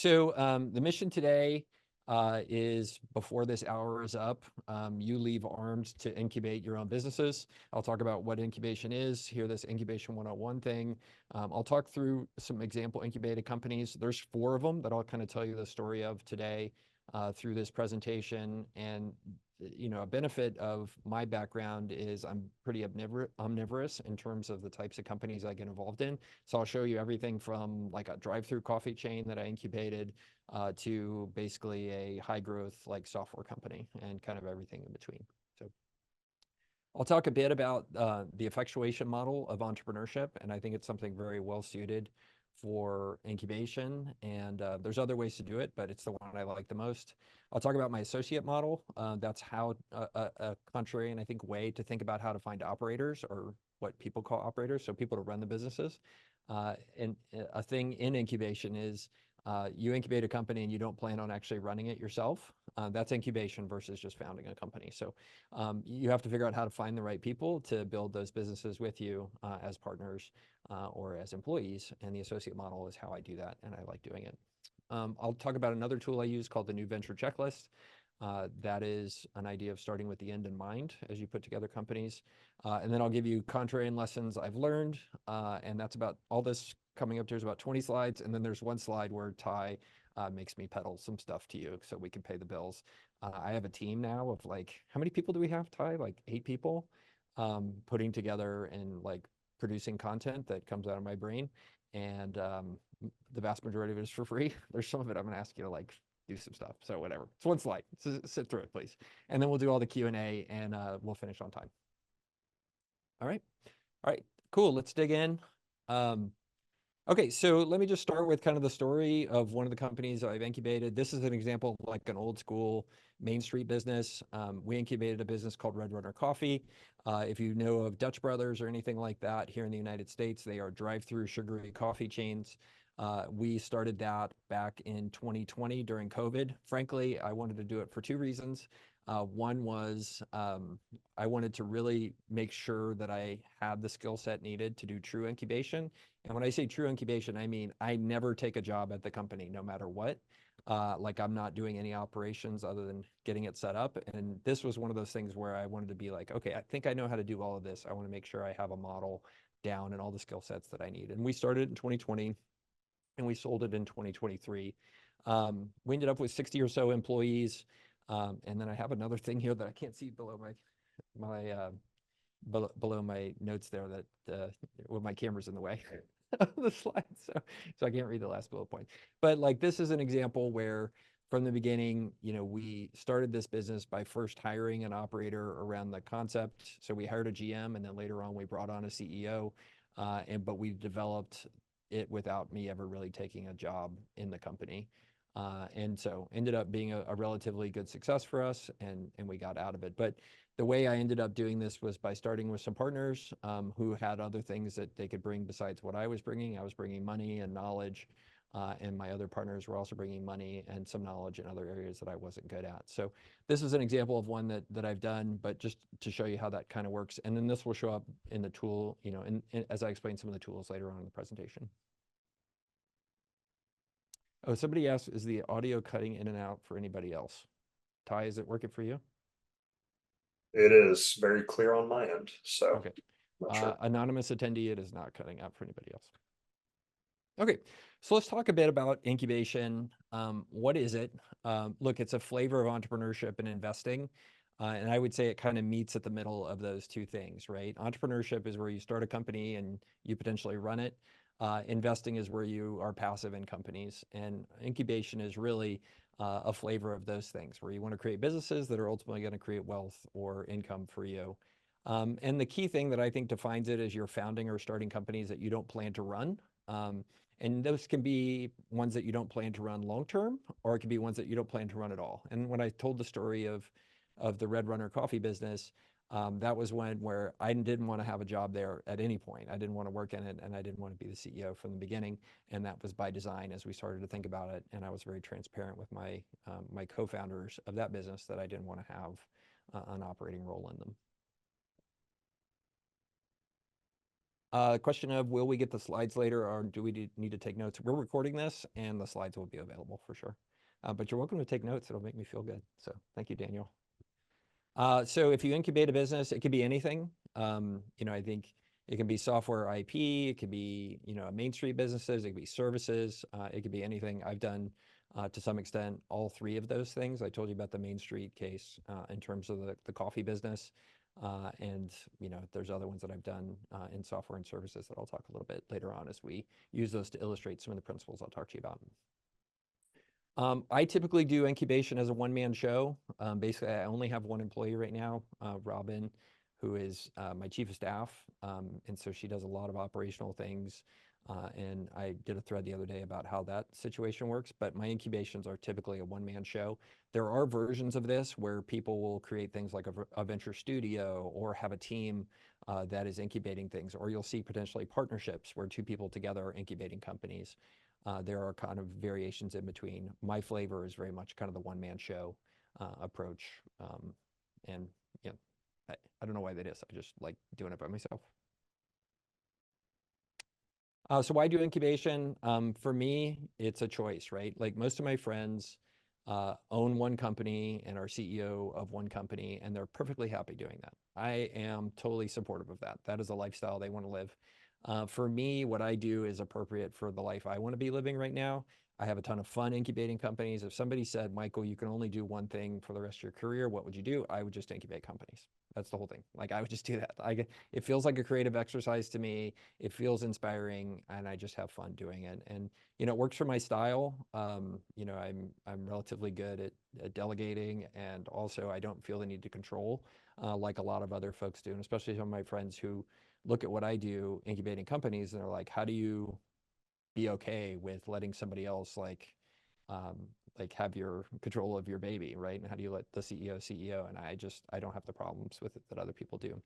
So the mission today is before this hour is up, you leave armed to incubate your own businesses. I'll talk about what incubation is, hear this incubation 101 thing. I'll talk through some example incubated companies. There's 4 of them that I'll kind of tell you the story of today through this presentation. And a benefit of my background is I'm pretty omnivorous in terms of the types of companies I get involved in. So I'll show you everything from like a drive-through coffee chain that I incubated to basically a high growth like software company and kind of everything in between. So I'll talk a bit about the effectuation model of entrepreneurship, and I think it's something very well suited for incubation. And there's other ways to do it, but it's the one I like the most. I'll talk about my associate model. That's how a contrarian, I think, way to think about how to find operators, or what people call operators, so people to run the businesses. And a thing in incubation is you incubate a company and you don't plan on actually running it yourself. That's incubation versus just founding a company. So you have to figure out how to find the right people to build those businesses with you as partners or as employees. And the associate model is how I do that, and I like doing it. I'll talk about another tool I use called the New Venture Checklist. That is an idea of starting with the end in mind as you put together companies. And then I'll give you contrarian lessons I've learned. And that's about all this coming up. There's about 20 slides. And then there's one slide where Ty makes me peddle some stuff to you so we can pay the bills. I have a team now of like, how many people do we have, Ty? Like 8 people putting together and like producing content that comes out of my brain. And the vast majority of it is for free. There's some of it I'm going to ask you to like do some stuff. So whatever. It's one slide. So sit through it, please. And then we'll do all the Q&A and we'll finish on time. All right. All right. Cool. Let's dig in. Okay, so let me just start with kind of the story of one of the companies I've incubated. This is an example of like an old school Main Street business. We incubated a business called Red Runner Coffee. If you know of Dutch Brothers or anything like that here in the United States, they are drive-through sugary coffee chains. We started that back in 2020 during COVID. Frankly, I wanted to do it for 2 reasons. One was I wanted to really make sure that I had the skill set needed to do true incubation. And when I say true incubation, I mean I never take a job at the company, no matter what. Like I'm not doing any operations other than getting it set up. And this was one of those things where I wanted to be like, okay, I think I know how to do all of this. I want to make sure I have a model down and all the skill sets that I need. And we started in 2020 and we sold it in 2023. We ended up with 60 or so employees. And then I have another thing here that I can't see below below my notes there that well, my camera's in the way of the slide, so I can't read the last bullet point. But like this is an example where from the beginning, we started this business by first hiring an operator around the concept. So we hired a GM, and then later on we brought on a CEO, but we developed it without me ever really taking a job in the company. And so ended up being a relatively good success for us, and we got out of it. But the way I ended up doing this was by starting with some partners who had other things that they could bring besides what I was bringing. I was bringing money and knowledge, and my other partners were also bringing money and some knowledge in other areas that I wasn't good at. So this is an example of one that I've done, but just to show you how that kind of works. And then this will show up in the tool, as I explain some of the tools later on in the presentation. Oh, somebody asked, is the audio cutting in and out for anybody else? Ty, is it working for you? It is very clear on my end, so Okay. sure. Anonymous attendee, it is not cutting out for anybody else. Okay, so let's talk a bit about incubation. What is it? Look, it's a flavor of entrepreneurship and investing. And I would say it kind of meets at the middle of those 2 things, right? Entrepreneurship is where you start a company and you potentially run it. Investing is where you are passive in companies. And incubation is really a flavor of those things, where you want to create businesses that are ultimately going to create wealth or income for you. And the key thing that I think defines it is you're founding or starting companies that you don't plan to run. And those can be ones that you don't plan to run long-term, or it can be ones that you don't plan to run at all. And when I told the story of the Red Runner coffee business, that was where I didn't want to have a job there at any point. I didn't want to work in it, and I didn't want to be the CEO from the beginning. And that was by design as we started to think about it. And I was very transparent with my co-founders of that business that I didn't want to have an operating role in them. Question of, will we get the slides later or do we need to take notes? We're recording this and the slides will be available for sure. But you're welcome to take notes. It'll make me feel good. So thank you, Daniel. So if you incubate a business, it could be anything. I think it can be software IP, it could be, Main Street businesses, it could be services, it could be anything. I've done, to some extent, all three of those things. I told you about the Main Street case in terms of the coffee business. And, there's other ones that I've done in software and services that I'll talk a little bit later on as we use those to illustrate some of the principles I'll talk to you about. I typically do incubation as a one-man show. Basically, I only have one employee right now, Robin, who is my chief of staff. And so she does a lot of operational things. And I did a thread the other day about how that situation works, but my incubations are typically a one-man show. There are versions of this where people will create things like a venture studio or have a team that is incubating things, or you'll see potentially partnerships where two people together are incubating companies. There are kind of variations in between. My flavor is very much kind of the one-man show approach. And I don't know why that is. I just like doing it by myself. So why do incubation? For me, it's a choice, right? Like most of my friends own one company and are CEO of one company, and they're perfectly happy doing that. I am totally supportive of that. That is a lifestyle they want to live. For me, what I do is appropriate for the life I want to be living right now. I have a ton of fun incubating companies. If somebody said, Michael, you can only do one thing for the rest of your career, what would you do? I would just incubate companies. That's the whole thing. Like I would just do that. It feels like a creative exercise to me. It feels inspiring, and I just have fun doing it. And it works for my style. I'm relatively good at delegating, and also I don't feel the need to control like a lot of other folks do, and especially some of my friends who look at what I do incubating companies and they're like, how do you be okay with letting somebody else have your control of your baby, right? And how do you let the CEO? And I don't have the problems with it that other people do.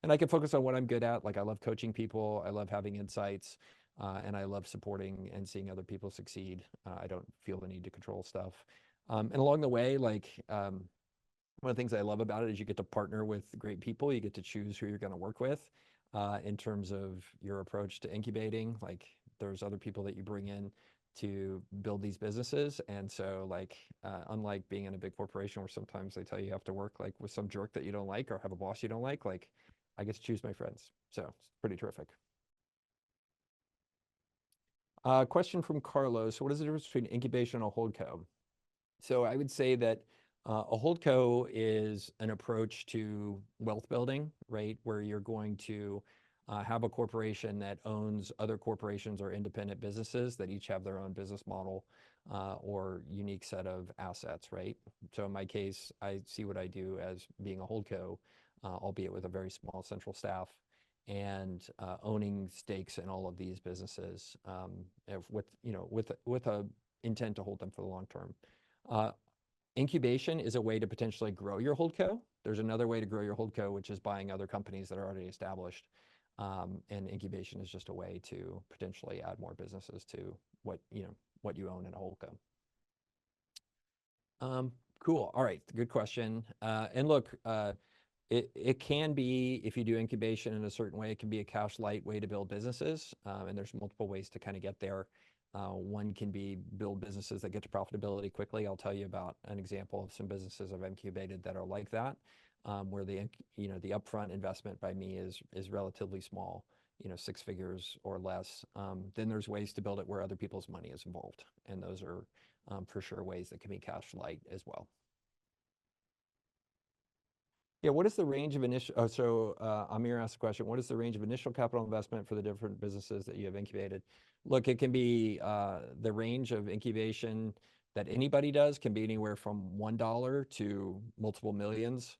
And I can focus on what I'm good at. Like I love coaching people. I love having insights. And I love supporting and seeing other people succeed. I don't feel the need to control stuff. And along the way, one of the things I love about it is you get to partner with great people. You get to choose who you're going to work with in terms of your approach to incubating. Like there's other people that you bring in to build these businesses. And so unlike being in a big corporation where sometimes they tell you have to work like with some jerk that you don't like or have a boss you don't like I get to choose my friends. So it's pretty terrific. Question from Carlos. What is the difference between incubation and a HoldCo? So I would say that a HoldCo is an approach to wealth building, right? Where you're going to have a corporation that owns other corporations or independent businesses that each have their own business model or unique set of assets, right? So in my case, I see what I do as being a HoldCo, albeit with a very small central staff and owning stakes in all of these businesses with a intent to hold them for the long term. Incubation is a way to potentially grow your HoldCo. There's another way to grow your HoldCo, which is buying other companies that are already established. And incubation is just a way to potentially add more businesses to what you own in a HoldCo. Cool. All right. Good question. And look, it can be, if you do incubation in a certain way, it can be a cash light way to build businesses. And there's multiple ways to kind of get there. One can be build businesses that get to profitability quickly. I'll tell you about an example of some businesses I've incubated that are like that, where the upfront investment by me is relatively small, 6 figures or less. Then there's ways to build it where other people's money is involved, and those are for sure ways that can be cash light as well. Yeah, what is the range of initial, Amir asked a question, what is the range of initial capital investment for the different businesses that you have incubated? Look, it can be the range of incubation that anybody does can be anywhere from $1 to multiple millions.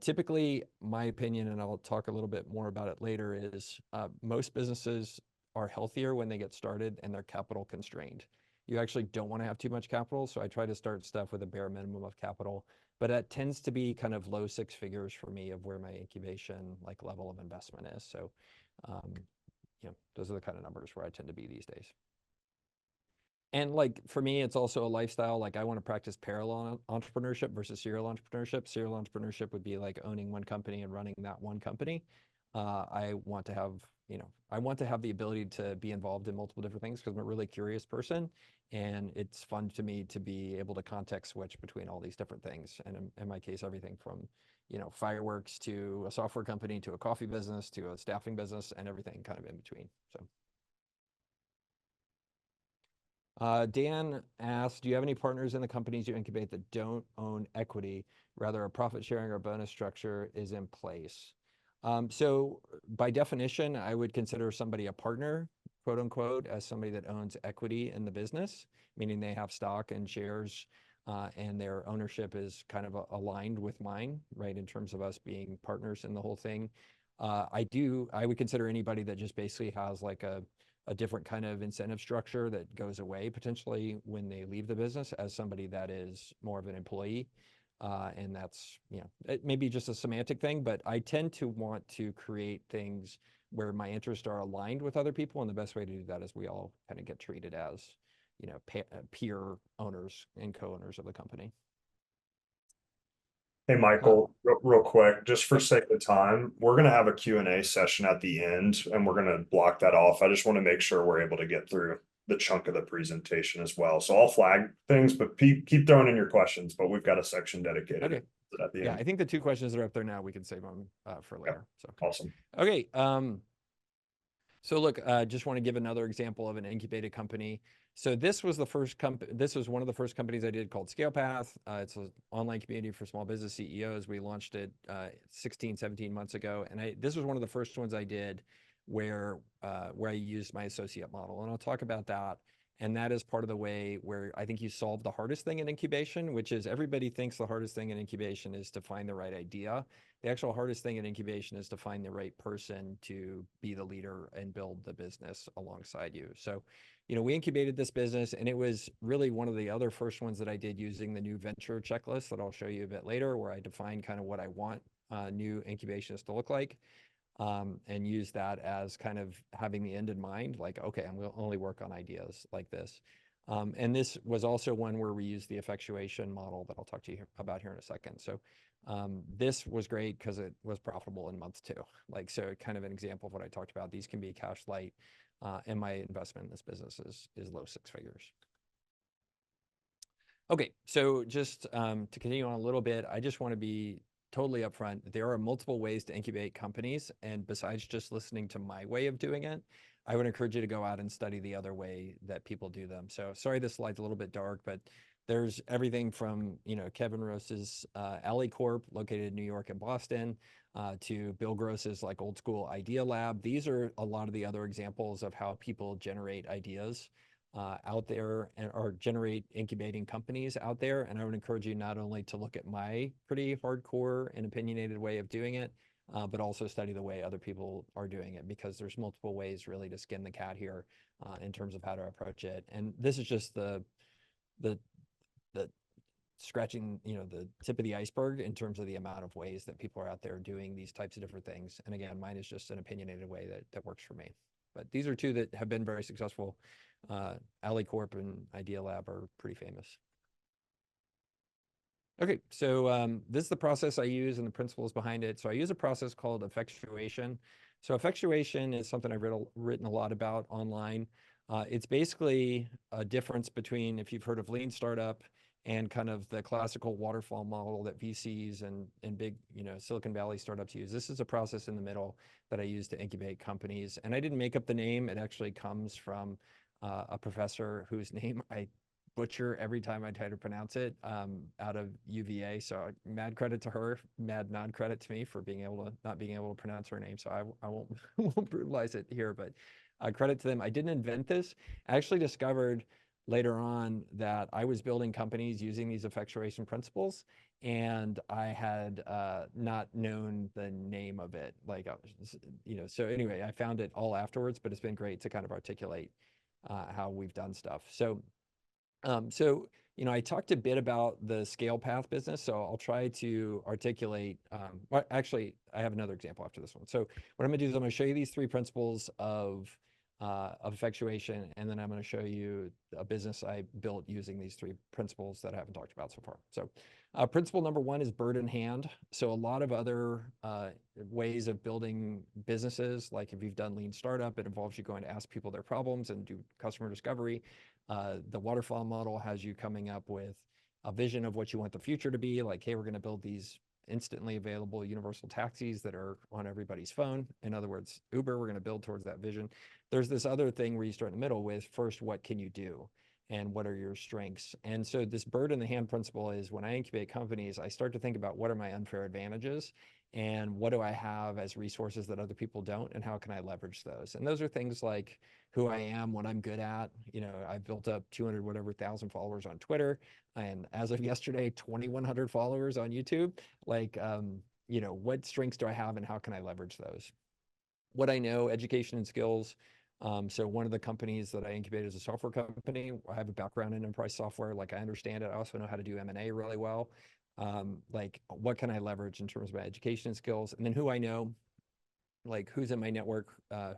Typically, my opinion, and I'll talk a little bit more about it later, is most businesses are healthier when they get started and they're capital constrained. You actually don't want to have too much capital, so I try to start stuff with a bare minimum of capital. But that tends to be kind of low 6 figures for me of where my incubation level of investment is. So, those are the kind of numbers where I tend to be these days. And for me, it's also a lifestyle. I want to practice parallel entrepreneurship versus serial entrepreneurship. Serial entrepreneurship would be like owning one company and running that one company. I want to have I want to have the ability to be involved in multiple different things because I'm a really curious person. And it's fun to me to be able to context switch between all these different things. And in my case, everything from, fireworks to a software company to a coffee business to a staffing business and everything kind of in between. So. Dan asked, do you have any partners in the companies you incubate that don't own equity? Rather, a profit sharing or bonus structure is in place. So by definition, I would consider somebody a partner, quote unquote, as somebody that owns equity in the business, meaning they have stock and shares, and their ownership is kind of aligned with mine, right, in terms of us being partners in the whole thing. I would consider anybody that just basically has like a different kind of incentive structure that goes away potentially when they leave the business as somebody that is more of an employee. And that's, it may be just a semantic thing, but I tend to want to create things where my interests are aligned with other people. And the best way to do that is we all kind of get treated as, peer owners and co-owners of the company. Hey, Michael, real quick, just for sake of time, we're gonna have a Q&A session at the end and we're gonna block that off. I just want to make sure we're able to get through the chunk of the presentation as well. So I'll flag things, but keep throwing in your questions, but we've got a section dedicated Okay. at the end. Yeah, I think the 2 questions that are up there now, we can save them for later. So Awesome. Okay. So look, just want to give another example of an incubated company. So this was the first this was one of the first companies I did called ScalePath. It's an online community for small business CEOs. We launched it 16, 17 months ago. And this was one of the first ones I did where I used my associate model. And I'll talk about that. And that is part of the way where I think you solve the hardest thing in incubation, which is everybody thinks the hardest thing in incubation is to find the right idea. The actual hardest thing in incubation is to find the right person to be the leader and build the business alongside you. So, we incubated this business, and it was really one of the other first ones that I did using the new venture checklist that I'll show you a bit later, where I define kind of what I want new incubations to look like. And use that as kind of having the end in mind, like, okay, I'm going to only work on ideas like this. And this was also one where we used the effectuation model that I'll talk to you about here in a second. So this was great because it was profitable in month 2. Like, so kind of an example of what I talked about. These can be cash light, and my investment in this business is low 6 figures. Okay, so just to continue on a little bit, I just want to be totally upfront. There are multiple ways to incubate companies, and besides just listening to my way of doing it, I would encourage you to go out and study the other way that people do them. So sorry, this slide's a little bit dark, but there's everything from, Kevin Rose's Alley Corp, located in New York and Boston, to Bill Gross's like old school Idea Lab. These are a lot of the other examples of how people generate ideas out there or generate incubating companies out there. And I would encourage you not only to look at my pretty hardcore and opinionated way of doing it, but also study the way other people are doing it, because there's multiple ways really to skin the cat here in terms of how to approach it. And this is just the scratching, the tip of the iceberg in terms of the amount of ways that people are out there doing these types of different things. And again, mine is just an opinionated way that works for me. But these are 2 that have been very successful. Alley Corp and Idea Lab are pretty famous. Okay, so this is the process I use and the principles behind it. So I use a process called effectuation. So effectuation is something I've written a lot about online. It's basically a difference between, if you've heard of lean startup and kind of the classical waterfall model that VCs and big, Silicon Valley startups use. This is a process in the middle that I use to incubate companies. And I didn't make up the name. It actually comes from a professor whose name I butcher every time I try to pronounce it, out of UVA. So mad credit to her, mad non-credit to me for not being able to pronounce her name. So I won't won't brutalize it here, but credit to them. I didn't invent this. I actually discovered later on that I was building companies using these effectuation principles, and I had not known the name of it. Like, so anyway, I found it all afterwards, but it's been great to kind of articulate how we've done stuff. So, I talked a bit about the ScalePath business, so I'll try to articulate, well, actually, I have another example after this one. So what I'm gonna do is I'm gonna show you these 3 principles of of effectuation, and then I'm going to show you a business I built using these three principles that I haven't talked about so far. So principle number one is bird in hand. So a lot of other ways of building businesses, like if you've done lean startup, it involves you going to ask people their problems and do customer discovery. The waterfall model has you coming up with a vision of what you want the future to be, like, hey, we're going to build these instantly available universal taxis that are on everybody's phone. In other words, Uber, we're going to build towards that vision. There's this other thing where you start in the middle with, first, what can you do? And what are your strengths? And so this bird in the hand principle is, when I incubate companies, I start to think about what are my unfair advantages and what do I have as resources that other people don't, and how can I leverage those? And those are things like who I am, what I'm good at. I've built up 200 whatever thousand followers on Twitter, and as of yesterday, 2,100 followers on YouTube. Like, what strengths do I have and how can I leverage those? What I know, education and skills. So one of the companies that I incubated is a software company. I have a background in enterprise software. Like, I understand it. I also know how to do M&A really well. Like, what can I leverage in terms of my education and skills? And then who I know, like who's in my network,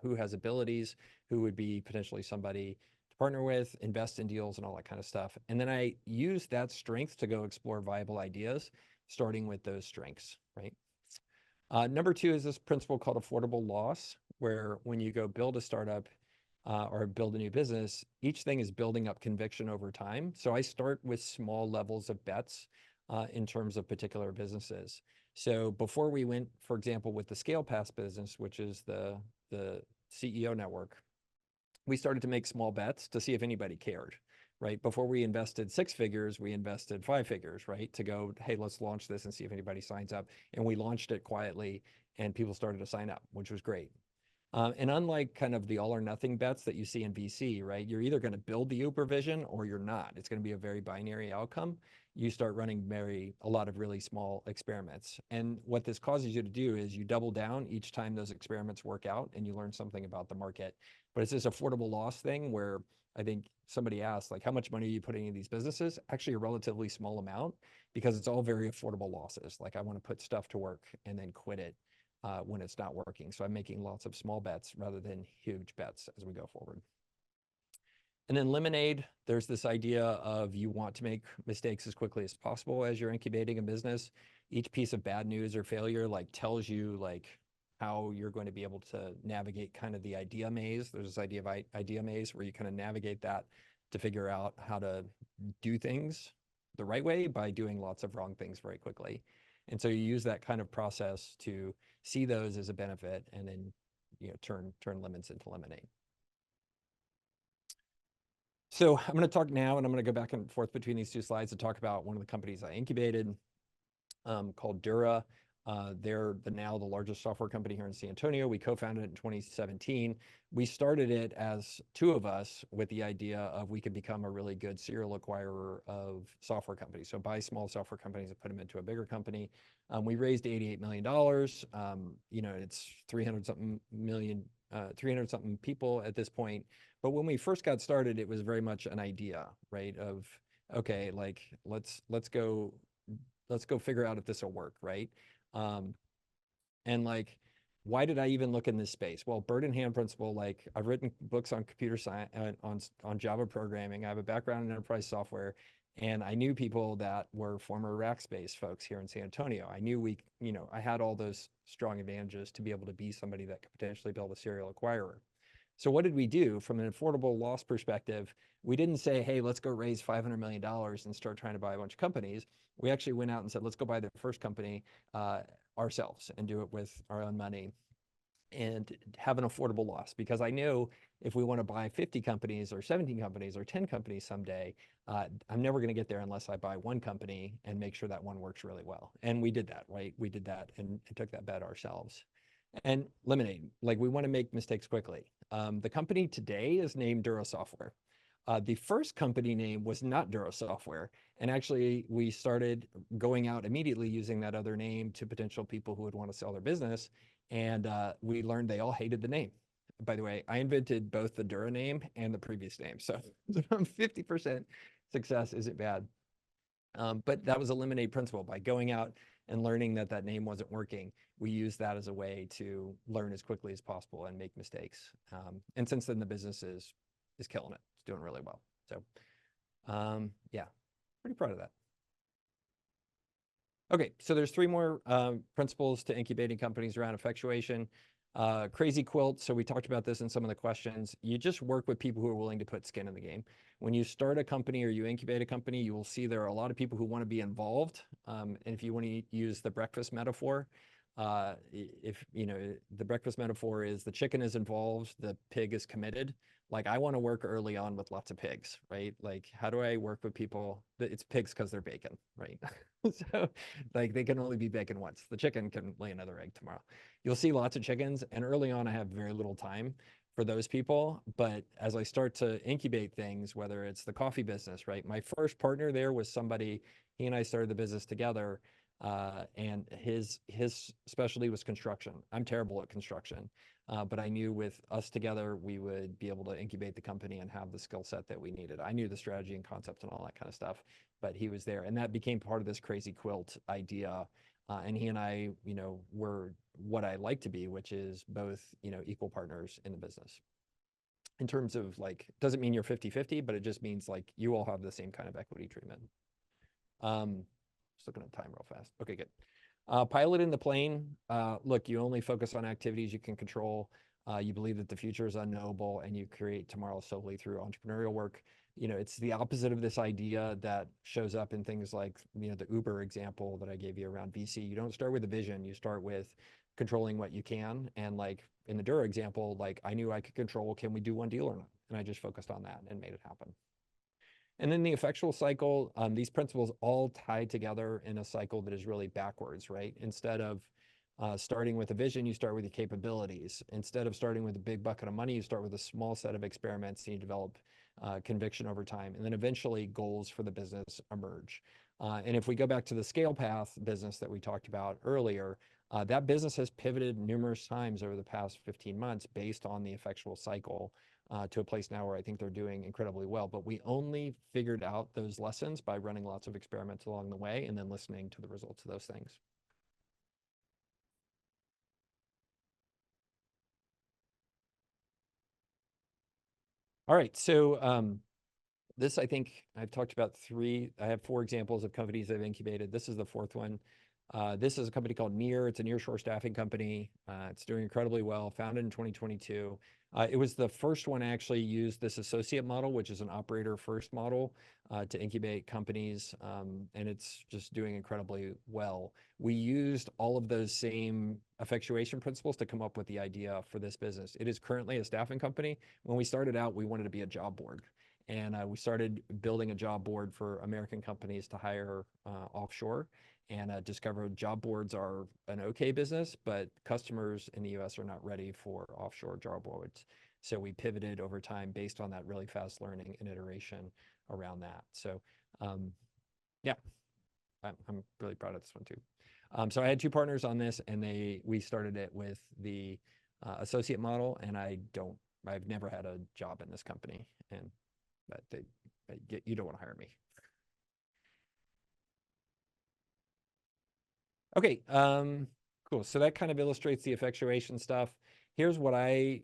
who has abilities, who would be potentially somebody to partner with, invest in deals and all that kind of stuff. And then I use that strength to go explore viable ideas, starting with those strengths, right? Number two is this principle called affordable loss, where when you go build a startup or build a new business, each thing is building up conviction over time. So I start with small levels of bets in terms of particular businesses. So before we went, for example, with the Scale Pass business, which is the CEO network, we started to make small bets to see if anybody cared, right? Before we invested 6 figures, we invested 5 figures, right? To go, hey, let's launch this and see if anybody signs up. And we launched it quietly and people started to sign up, which was great. And unlike kind of the all or nothing bets that you see in VC, right? You're either going to build the Uber vision or you're not. It's going to be a very binary outcome. You start running a lot of really small experiments. And what this causes you to do is you double down each time those experiments work out and you learn something about the market. But it's this affordable loss thing where I think somebody asked, like, how much money are you putting in these businesses? Actually, a relatively small amount, because it's all very affordable losses. Like, I want to put stuff to work and then quit it when it's not working. So I'm making lots of small bets rather than huge bets as we go forward. And then lemonade, there's this idea of you want to make mistakes as quickly as possible as you're incubating a business. Each piece of bad news or failure like tells you like how you're going to be able to navigate kind of the idea maze. There's this idea of idea maze where you kind of navigate that to figure out how to do things the right way by doing lots of wrong things very quickly. And so you use that kind of process to see those as a benefit and then turn lemons into lemonade. So I'm going to talk now, and I'm going to go back and forth between these two slides to talk about one of the companies I incubated called Dura. They're now the largest software company here in San Antonio. We co-founded it in 2017. We started it as 2 of us with the idea of we could become a really good serial acquirer of software companies. So buy small software companies and put them into a bigger company. We raised $88 million. It's 300 something people at this point. But when we first got started, it was very much an idea, right? Of, okay, like let's go figure out if this will work, right? And like, why did I even look in this space? Well, bird in hand principle, like I've written books on computer science, on Java programming. I have a background in enterprise software, and I knew people that were former Rackspace folks here in San Antonio. I knew I had all those strong advantages to be able to be somebody that could potentially build a serial acquirer. So what did we do from an affordable loss perspective? We didn't say, hey, let's go raise $500 million and start trying to buy a bunch of companies. We actually went out and said, let's go buy the first company ourselves and do it with our own money and have an affordable loss. Because I knew if we want to buy 50 companies or 17 companies or 10 companies someday, I'm never going to get there unless I buy one company and make sure that one works really well. And we did that, right? We did that and took that bet ourselves. And lemonade, like we want to make mistakes quickly. The company today is named Dura Software. The first company name was not Dura Software. And actually, we started going out immediately using that other name to potential people who would want to sell their business. And we learned they all hated the name. By the way, I invented both the Dura name and the previous name. So 50% success isn't bad. But that was a lemonade principle. By going out and learning that that name wasn't working, we used that as a way to learn as quickly as possible and make mistakes. And since then, the business is killing it. It's doing really well. So yeah, pretty proud of that. Okay, so there's three more principles to incubating companies around effectuation. Crazy quilt. So we talked about this in some of the questions. You just work with people who are willing to put skin in the game. When you start a company or you incubate a company, you will see there are a lot of people who want to be involved. And if you want to use the breakfast metaphor, if you know, the breakfast metaphor is the chicken is involved, the pig is committed. Like I want to work early on with lots of pigs, right? Like how do I work with people? It's pigs because they're bacon, right? So like they can only be bacon once. The chicken can lay another egg tomorrow. You'll see lots of chickens, and early on I have very little time for those people. But as I start to incubate things, whether it's the coffee business, right? My first partner there was somebody, he and I started the business together. And his specialty was construction. I'm terrible at construction, but I knew with us together, we would be able to incubate the company and have the skill set that we needed. I knew the strategy and concept and all that kind of stuff, but he was there. And that became part of this crazy quilt idea. And he and I, you know, were what I like to be, which is both, you know, equal partners in the business. In terms of like, doesn't mean you're 50-50, but it just means like you all have the same kind of equity treatment. Just looking at time real fast. Okay, good. Piloting the plane. Look, you only focus on activities you can control. You believe that the future is unknowable, and you create tomorrow solely through entrepreneurial work. You know, it's the opposite of this idea that shows up in things like, you know, the Uber example that I gave you around VC. You don't start with a vision. You start with controlling what you can. And like in the Dura example, like I knew I could control, can we do one deal or not? And I just focused on that and made it happen. And then the effectual cycle, these principles all tie together in a cycle that is really backwards, right? Instead of starting with a vision, you start with your capabilities. Instead of starting with a big bucket of money, you start with a small set of experiments and you develop conviction over time. And then eventually goals for the business emerge. And if we go back to the scale path business that we talked about earlier, that business has pivoted numerous times over the past 15 months based on the effectual cycle to a place now where I think they're doing incredibly well. But we only figured out those lessons by running lots of experiments along the way and then listening to the results of those things. All right, so this, I think I've talked about three. I have four examples of companies I've incubated. This is the fourth one. This is a company called Near. It's a nearshore staffing company. It's doing incredibly well, founded in 2022. It was the first one to actually use this associate model, which is an operator first model to incubate companies. And it's just doing incredibly well. We used all of those same effectuation principles to come up with the idea for this business. It is currently a staffing company. When we started out, we wanted to be a job board. And we started building a job board for American companies to hire offshore, and discovered job boards are an okay business, but customers in the US are not ready for offshore job boards. So we pivoted over time based on that really fast learning and iteration around that. So yeah, I'm really proud of this one too. So I had two partners on this, and we started it with the associate model, and I've never had a job in this company, and but you don't want to hire me. Okay, cool. So that kind of illustrates the effectuation stuff. Here's what I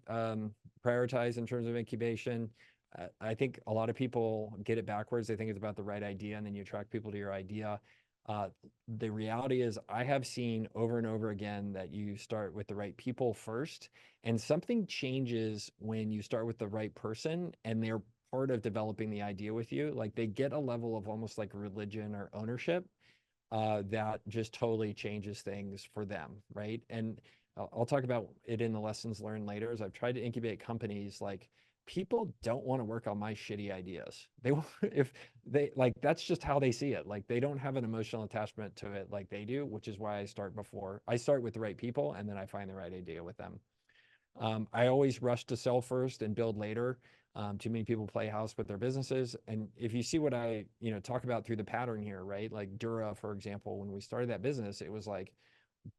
prioritize in terms of incubation. I think a lot of people get it backwards. They think it's about the right idea, and then you attract people to your idea. The reality is I have seen over and over again that you start with the right people first, and something changes when you start with the right person and they're part of developing the idea with you. Like they get a level of almost like religion or ownership that just totally changes things for them, right? And I'll talk about it in the lessons learned later. As I've tried to incubate companies, like people don't want to work on my shitty ideas. They if they like that's just how they see it. Like they don't have an emotional attachment to it like they do, which is why I start with the right people, and then I find the right idea with them. I always rush to sell first and build later. Too many people play house with their businesses. And if you see what I, talk about through the pattern here, right? Like Dura, for example, when we started that business, it was like,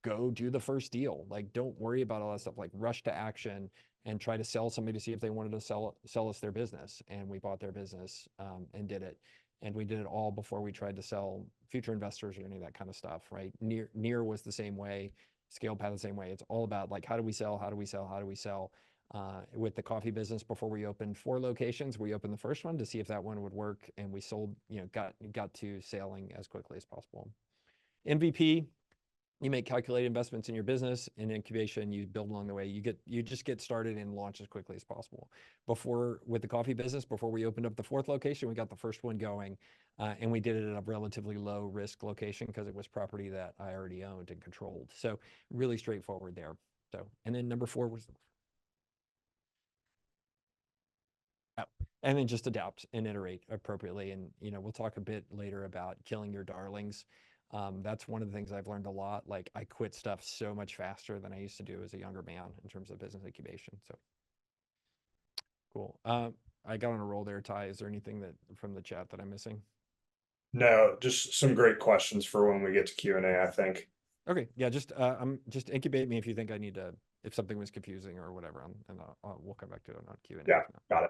go do the first deal. Like, don't worry about all that stuff. Like, rush to action and try to sell somebody to see if they wanted to sell us their business. And we bought their business and did it. And we did it all before we tried to sell future investors or any of that kind of stuff, right? Near was the same way, Scale Path the same way. It's all about like, how do we sell? How do we sell? How do we sell? With the coffee business, before we opened 4 locations, we opened the first one to see if that one would work, and we sold, got to sailing as quickly as possible. MVP, you make calculated investments in your business. In incubation, you build along the way. You just get started and launch as quickly as possible. With the coffee business, before we opened up the 4th location, we got the first one going, and we did it at a relatively low risk location because it was property that I already owned and controlled. So really straightforward there. So, and then number 4 was, oh, and then just adapt and iterate appropriately. And, we'll talk a bit later about killing your darlings. That's one of the things I've learned a lot. Like, I quit stuff so much faster than I used to do as a younger man in terms of business incubation. So cool. I got on a roll there, Ty. Is there anything that from the chat that I'm missing? No, just some great questions for when we get to Q&A, I think. Okay. Yeah. Just incubate me if you think I need to, if something was confusing or whatever, and we'll come back to it on Q&A. Yeah, got it.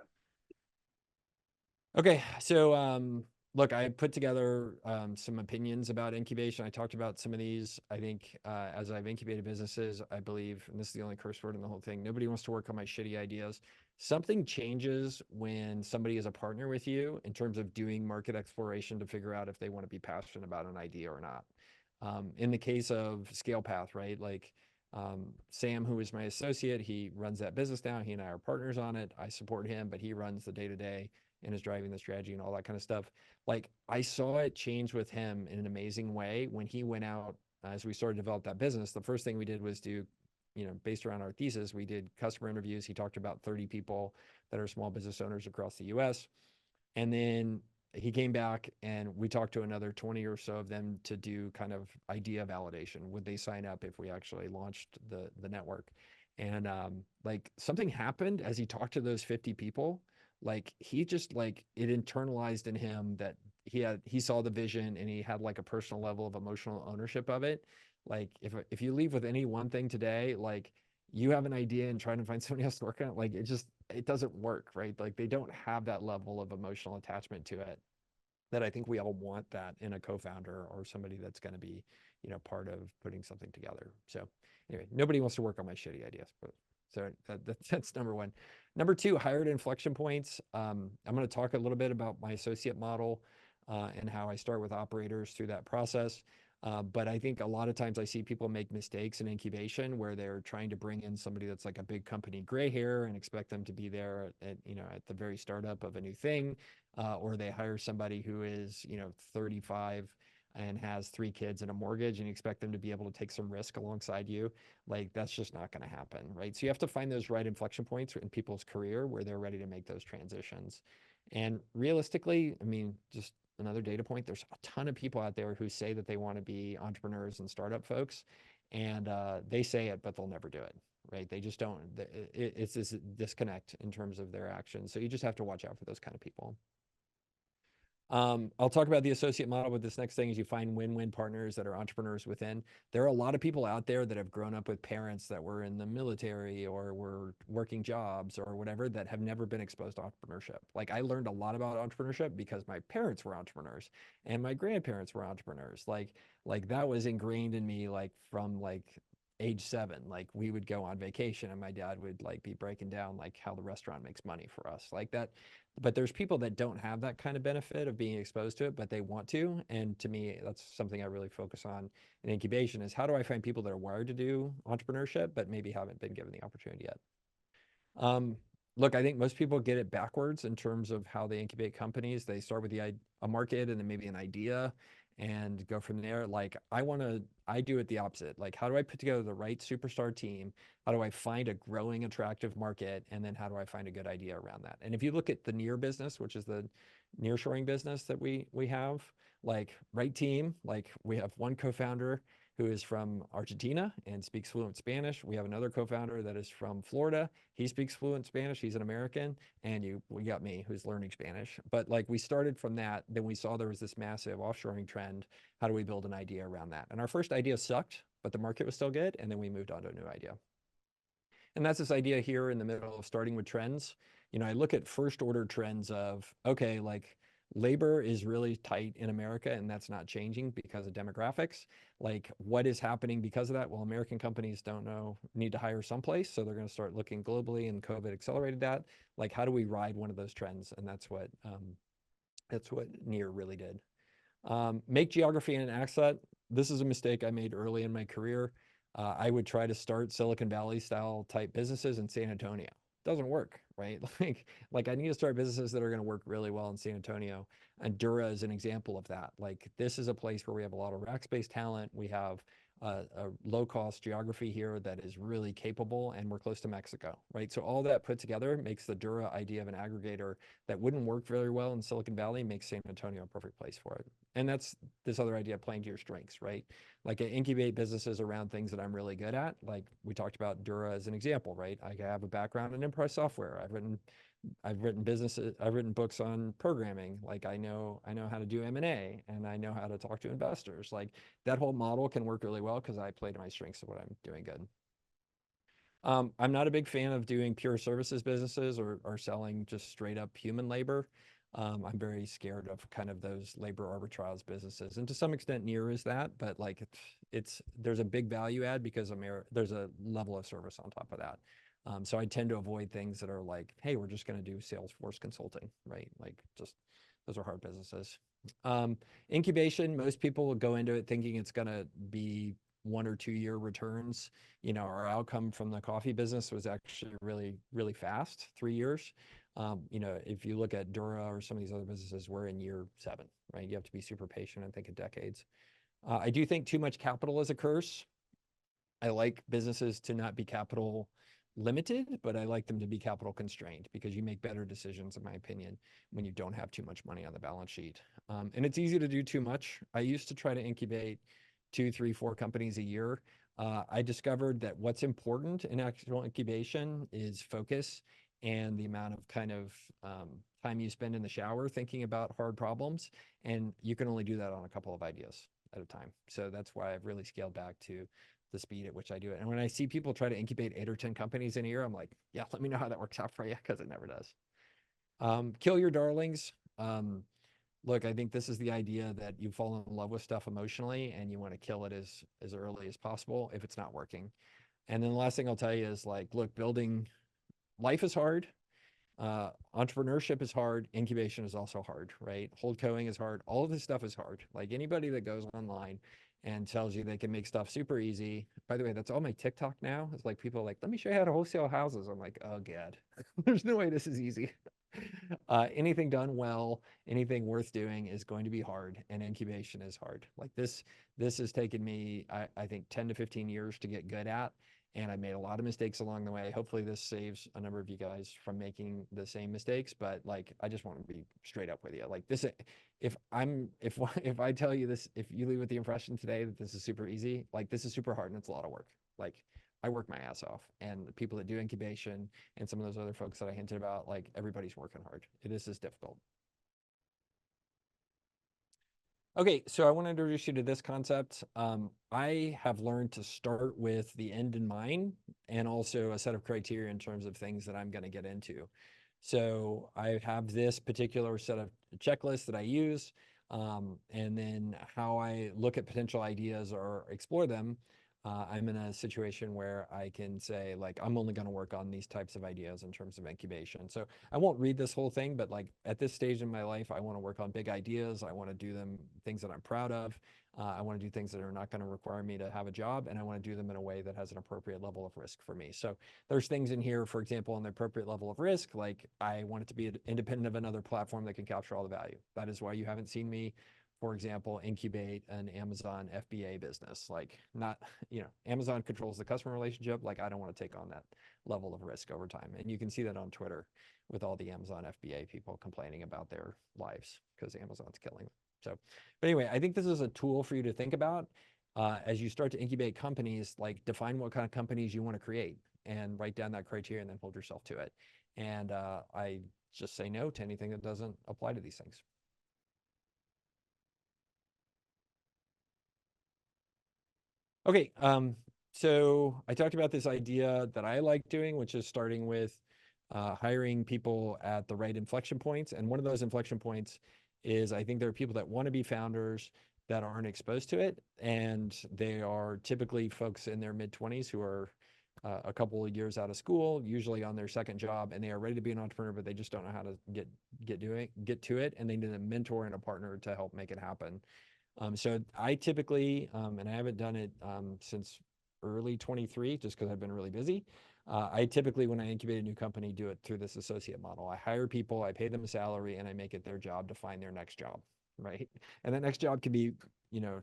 Okay, so look, I put together some opinions about incubation. I talked about some of these. I think as I've incubated businesses, I believe, and this is the only curse word in the whole thing, nobody wants to work on my shitty ideas. Something changes when somebody is a partner with you in terms of doing market exploration to figure out if they want to be passionate about an idea or not. In the case of Scale Path, right? Like Sam, who is my associate, he runs that business now. He and I are partners on it. I support him, but he runs the day-to-day and is driving the strategy and all that kind of stuff. Like, I saw it change with him in an amazing way when he went out as we started to develop that business. The first thing we did was do, based around our thesis, we did customer interviews. He talked to about 30 people that are small business owners across the US. And then he came back and we talked to another 20 or so of them to do kind of idea validation. Would they sign up if we actually launched the network? And like, something happened as he talked to those 50 people. Like, he just, like, it internalized in him that he saw the vision, and he had like a personal level of emotional ownership of it. Like, if you leave with any one thing today, like, you have an idea and trying to find somebody else to work on it, like, it doesn't work, right? Like, they don't have that level of emotional attachment to it that I think we all want that in a co-founder or somebody that's going to be, part of putting something together. So anyway, nobody wants to work on my shitty ideas, but so that's number 1. Number 2, hired inflection points. I'm going to talk a little bit about my associate model and how I start with operators through that process. But I think a lot of times I see people make mistakes in incubation where they're trying to bring in somebody that's like a big company gray hair and expect them to be there at the very startup of a new thing. Or they hire somebody who is, 35 and has 3 kids and a mortgage, and you expect them to be able to take some risk alongside you. Like, that's just not going to happen, right? So you have to find those right inflection points in people's career where they're ready to make those transitions. And realistically, I mean, just another data point, there's a ton of people out there who say that they want to be entrepreneurs and startup folks, and they say it, but they'll never do it, right? They just don't. It's this disconnect in terms of their actions. So you just have to watch out for those kind of people. I'll talk about the associate model, but this next thing is you find win-win partners that are entrepreneurs within. There are a lot of people out there that have grown up with parents that were in the military or were working jobs or whatever that have never been exposed to entrepreneurship. Like, I learned a lot about entrepreneurship because my parents were entrepreneurs and my grandparents were entrepreneurs. Like that was ingrained in me, like from like age 7. Like, we would go on vacation and my dad would like be breaking down like how the restaurant makes money for us, like that. But there's people that don't have that kind of benefit of being exposed to it, but they want to. And to me, that's something I really focus on in incubation, is how do I find people that are wired to do entrepreneurship but maybe haven't been given the opportunity yet. Look, I think most people get it backwards in terms of how they incubate companies. They start with a market and then maybe an idea and go from there. Like, I do it the opposite. Like, how do I put together the right superstar team? How do I find a growing, attractive market? And then how do I find a good idea around that? And if you look at the near business, which is the nearshoring business that we have, like, right team, like, we have one co-founder who is from Argentina and speaks fluent Spanish. We have another co-founder that is from Florida. He speaks fluent Spanish. He's an American. And we got me, who's learning Spanish. But like, we started from that. Then we saw there was this massive offshoring trend. How do we build an idea around that? And our first idea sucked, but the market was still good. And then we moved on to a new idea. And that's this idea here in the middle of starting with trends. I look at first order trends of, okay, like, labor is really tight in America, and that's not changing because of demographics. Like, what is happening because of that? Well, American companies don't know, need to hire someplace, so they're going to start looking globally, and COVID accelerated that. Like, how do we ride one of those trends? And that's what Near really did. Make geography an asset. This is a mistake I made early in my career. I would try to start Silicon Valley style type businesses in San Antonio. Doesn't work, right? Like I need to start businesses that are going to work really well in San Antonio. And Dura is an example of that. Like, this is a place where we have a lot of Rackspace talent. We have a low cost geography here that is really capable, and we're close to Mexico, right? So all that put together makes the Dura idea of an aggregator that wouldn't work very well in Silicon Valley, makes San Antonio a perfect place for it. And that's this other idea of playing to your strengths, right? Like, I incubate businesses around things that I'm really good at. Like we talked about Dura as an example, right? I have a background in enterprise software. I've written businesses, I've written books on programming. Like, I know how to do M&A, and I know how to talk to investors. Like, that whole model can work really well because I play to my strengths of what I'm doing good. I'm not a big fan of doing pure services businesses, or selling just straight up human labor. I'm very scared of kind of those labor arbitrage businesses, and to some extent, Near is that. But like, there's a big value add because there's a level of service on top of that. So I tend to avoid things that are like, hey, we're just going to do Salesforce consulting, right? Like, just those are hard businesses. Incubation, most people will go into it thinking it's going to be 1 or 2 year returns. Our outcome from the coffee business was actually really, really fast, 3 years. If you look at Dura or some of these other businesses, we're in year 7, right? You have to be super patient and think of decades. I do think too much capital is a curse. I like businesses to not be capital limited, but I like them to be capital constrained, because you make better decisions, in my opinion, when you don't have too much money on the balance sheet. And it's easy to do too much. I used to try to incubate 2, 3, 4 companies a year. I discovered that what's important in actual incubation is focus, and the amount of kind of time you spend in the shower thinking about hard problems. And you can only do that on a couple of ideas at a time. So that's why I've really scaled back to the speed at which I do it. And when I see people try to incubate 8 or 10 companies in a year, I'm like, yeah, let me know how that works out for you, because it never does. Kill your darlings. Look, I think this is the idea that you fall in love with stuff emotionally, and you want to kill it as early as possible if it's not working. And then the last thing I'll tell you is, like, look, building life is hard. Entrepreneurship is hard. Incubation is also hard, right? HoldCoing is hard. All of this stuff is hard. Like, anybody that goes online and tells you they can make stuff super easy. By the way, that's all my TikTok now. It's like, people are like, let me show you how to wholesale houses. I'm like, oh God, there's no way this is easy. Anything done well, anything worth doing is going to be hard, and incubation is hard. Like, this has taken me, I think, 10 to 15 years to get good at. And I made a lot of mistakes along the way. Hopefully this saves a number of you guys from making the same mistakes. But like, I just want to be straight up with you. Like, this, if I tell you this, if you leave with the impression today that this is super easy, like, this is super hard, and it's a lot of work. Like, I work my ass off, and the people that do incubation and some of those other folks that I hinted about, like, everybody's working hard. This is difficult. Okay, so I want to introduce you to this concept. I have learned to start with the end in mind, and also a set of criteria in terms of things that I'm going to get into. So I have this particular set of checklists that I use, and then how I look at potential ideas or explore them. I'm in a situation where I can say, like, I'm only going to work on these types of ideas in terms of incubation. So I won't read this whole thing, but like, at this stage in my life, I want to work on big ideas. I want to do them, things that I'm proud of. I want to do things that are not going to require me to have a job, and I want to do them in a way that has an appropriate level of risk for me. So there's things in here, for example, on the appropriate level of risk, like, I want it to be independent of another platform that can capture all the value. That is why you haven't seen me, for example, incubate an Amazon FBA business. Like, not, Amazon controls the customer relationship. Like, I don't want to take on that level of risk over time. And you can see that on Twitter with all the Amazon FBA people complaining about their lives because Amazon's killing them. So, but anyway, I think this is a tool for you to think about as you start to incubate companies. Like, define what kind of companies you want to create, and write down that criteria, and then hold yourself to it. And I just say no to anything that doesn't apply to these things. Okay, so I talked about this idea that I like doing, which is starting with hiring people at the right inflection points. And one of those inflection points is I think there are people that want to be founders that aren't exposed to it. And they are typically folks in their mid-20s who are a couple of years out of school, usually on their second job, and they are ready to be an entrepreneur, but they just don't know how to get to it. And they need a mentor and a partner to help make it happen. So I typically, and I haven't done it since early 23, just because I've been really busy. I typically, when I incubate a new company, do it through this associate model. I hire people, I pay them a salary, and I make it their job to find their next job, right? And that next job can be, you know,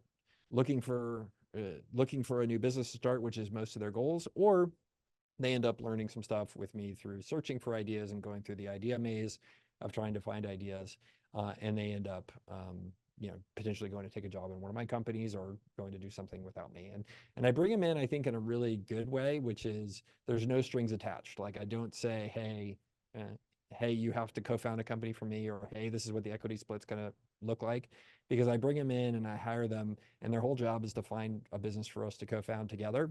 looking for a new business to start, which is most of their goals, or they end up learning some stuff with me through searching for ideas and going through the idea maze of trying to find ideas, and they end up potentially going to take a job in one of my companies or going to do something without me. And I bring them in, I think, in a really good way, which is there's no strings attached. Like I don't say, hey, you have to co-found a company for me, or hey, this is what the equity split's going to look like, because I bring them in and I hire them, and their whole job is to find a business for us to co-found together.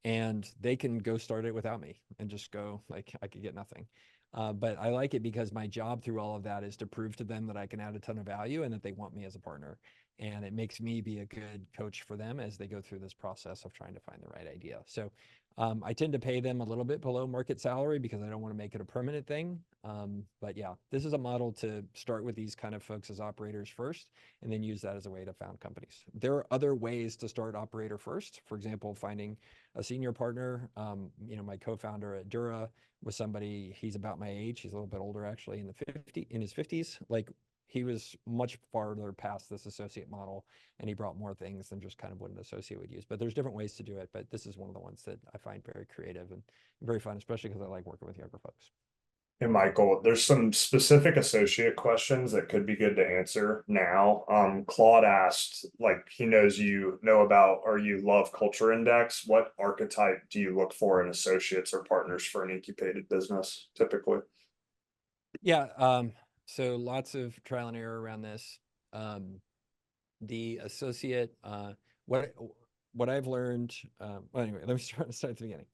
And they can go start it without me and just go, like, I could get nothing. But I like it because my job through all of that is to prove to them that I can add a ton of value and that they want me as a partner. And it makes me be a good coach for them as they go through this process of trying to find the right idea. So I tend to pay them a little bit below market salary because I don't want to make it a permanent thing. But yeah, this is a model to start with these kind of folks as operators first, and then use that as a way to found companies. There are other ways to start operator first. For example, finding a senior partner. My co-founder at Dura was somebody, he's about my age. He's a little bit older, actually, in his 50s. Like, he was much farther past this associate model, and he brought more things than just kind of what an associate would use. But there's different ways to do it. But this is one of the ones that I find very creative and very fun, especially because I like working with younger folks. Hey, Michael, there's some specific associate questions that could be good to answer now. Claude asked, like, he knows you know about or you love culture index. What archetype do you look for in associates or partners for an incubated business typically? Yeah. So lots of trial and error around this. The associate, what I've learned, well, anyway, let me start at the beginning.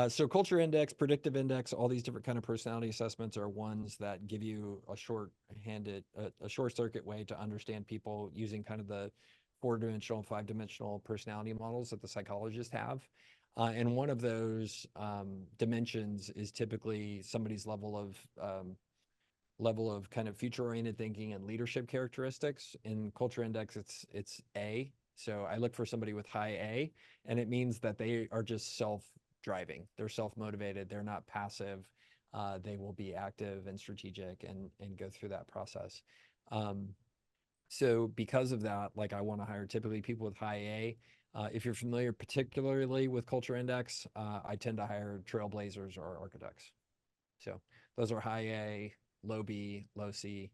So culture index, predictive index, all these different kind of personality assessments are ones that give you a short circuit way to understand people using kind of the 4-dimensional, 5-dimensional personality models that the psychologists have. And one of those dimensions is typically somebody's level of kind of future-oriented thinking and leadership characteristics. In culture index, it's A. So I look for somebody with high A, and it means that they are just self-driving. They're self-motivated. They're not passive. They will be active and strategic and go through that process. So because of that, like, I want to hire typically people with high A. If you're familiar particularly with culture index, I tend to hire trailblazers or architects. So those are high A, low B, low C.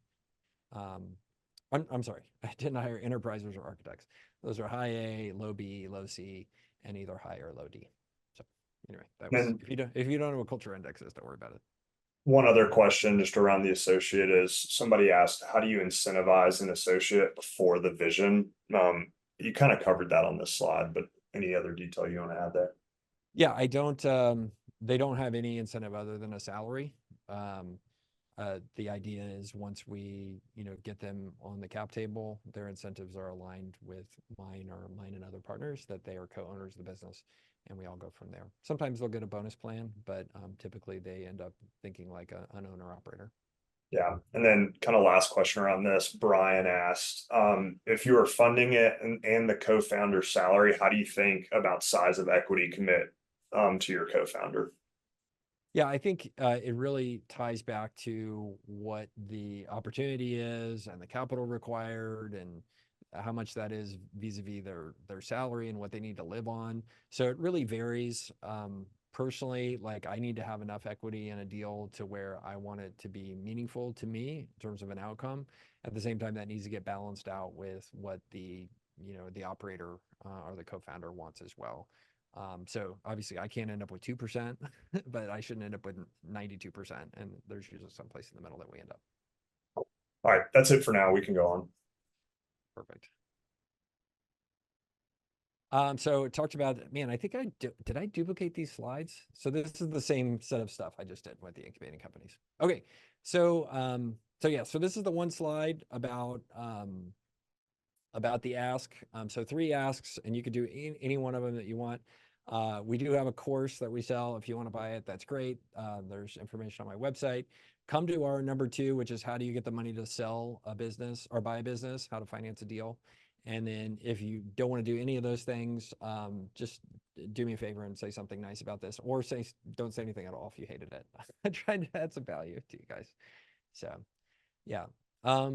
I'm sorry, I didn't hire enterprisers or architects. Those are high A, low B, low C, and either high or low D. So anyway, that was, And if you don't know what culture index is, don't worry about it. one other question just around the associate is somebody asked, how do you incentivize an associate before the vision? You kind of covered that on this slide, but any other detail you want to add there? Yeah, I don't, they don't have any incentive other than a salary. The idea is once we, get them on the cap table, their incentives are aligned with mine or mine and other partners, that they are co-owners of the business, and we all go from there. Sometimes they'll get a bonus plan, but typically they end up thinking like an owner operator. Yeah. And then kind of last question around this, Brian asked, if you were funding it and the co-founder salary, how do you think about size of equity commit to your co-founder? Yeah, I think it really ties back to what the opportunity is and the capital required and how much that is vis-a-vis their salary and what they need to live on. So it really varies. Personally, like, I need to have enough equity in a deal to where I want it to be meaningful to me in terms of an outcome. At the same time, that needs to get balanced out with what the operator or the co-founder wants as well. So obviously I can't end up with 2%, but I shouldn't end up with 92%. And there's usually some place in the middle that we end up. All right, that's it for now. We can go on. Perfect. So it talked about, man, I think did I duplicate these slides? So this is the same set of stuff I just did with the incubating companies. Okay. So So yeah, so this is the one slide about the ask. So 3 asks, and you could do any one of them that you want. We do have a course that we sell. If you want to buy it, that's great. There's information on my website. Come to our number 2, which is how do you get the money to sell a business or buy a business, how to finance a deal. And then if you don't want to do any of those things, just do me a favor and say something nice about this, or don't say anything at all if you hated it. I tried to add some value to you guys. So yeah. All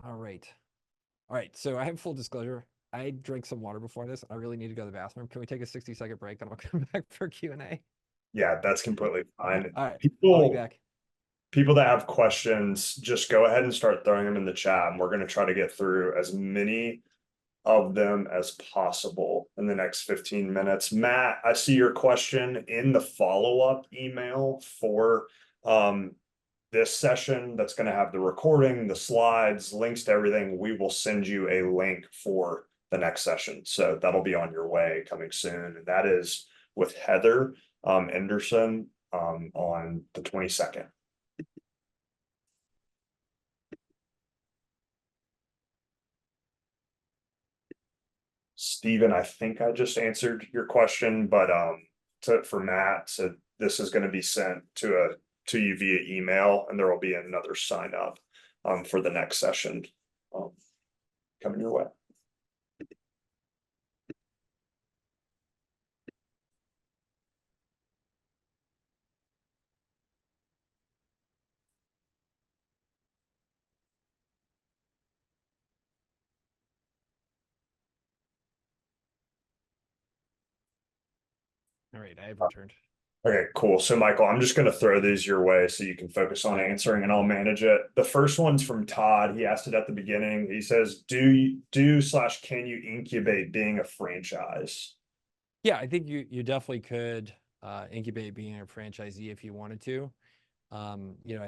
right. All right, so I have full disclosure. I drank some water before this. I really need to go to the bathroom. Can we take a 60-second break and I'll come back for Q&A? Yeah, that's completely fine. All right, I'll be People, back. people that have questions, just go ahead and start throwing them in the chat, and we're going to try to get through as many of them as possible in the next 15 minutes. Matt, I see your question in the follow-up email for this session that's going to have the recording, the slides, links to everything. We will send you a link for the next session. So that'll be on your way coming soon. And that is with Heather Anderson on the 22nd. Stephen, I think I just answered your question, but for Matt, so this is going to be sent to you via email, and there will be another sign up for the next session coming your way. All right, I have returned. Okay, cool. So Michael, I'm just going to throw these your way so you can focus on answering and I'll manage it. The first one's from Todd. He asked it at the beginning. He says, can you incubate being a franchise? Yeah, I think you definitely could incubate being a franchisee if you wanted to. I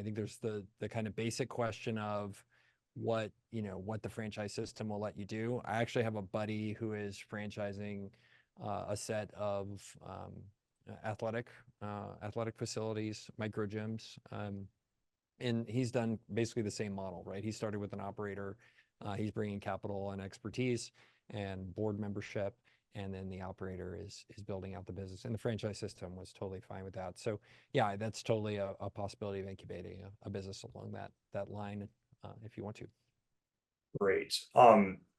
think there's the kind of basic question of what the franchise system will let you do. I actually have a buddy who is franchising a set of athletic facilities, micro gyms, and he's done basically the same model, right? He started with an operator. He's bringing capital and expertise and board membership, and then the operator is building out the business, and the franchise system was totally fine with that. So yeah, that's totally a possibility of incubating a business along that line if you want to. Great.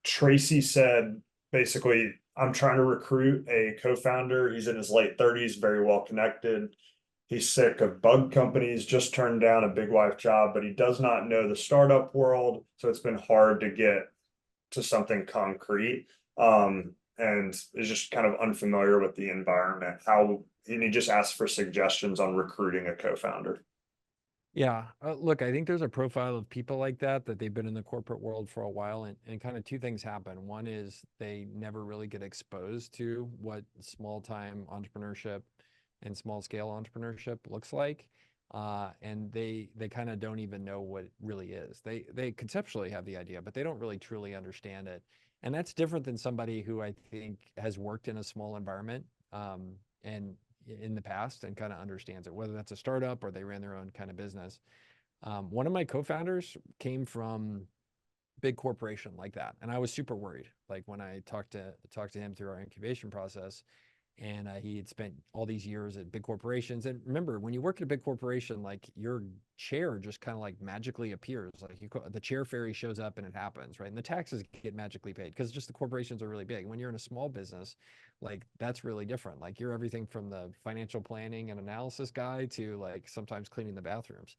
Tracy said, basically, I'm trying to recruit a co-founder. He's in his late 30s, very well connected. He's sick of bug companies, just turned down a big wife job, but he does not know the startup world. So it's been hard to get to something concrete. And is just kind of unfamiliar with the environment. And he just asked for suggestions on recruiting a co-founder. Yeah, look, I think there's a profile of people like that they've been in the corporate world for a while, and kind of 2 things happen. One is they never really get exposed to what small time entrepreneurship and small scale entrepreneurship looks like, and they kind of don't even know what it really is. They conceptually have the idea, but they don't really truly understand it, and that's different than somebody who I think has worked in a small environment, and in the past and kind of understands it, whether that's a startup or they ran their own kind of business. One of my co-founders came from big corporation like that, and I was super worried. Like when I talked to him through our incubation process, and he had spent all these years at big corporations. And remember, when you work at a big corporation, like your chair just kind of like magically appears. Like the chair fairy shows up and it happens, right? And the taxes get magically paid because just the corporations are really big. When you're in a small business, like that's really different. Like you're everything from the financial planning and analysis guy to like sometimes cleaning the bathrooms.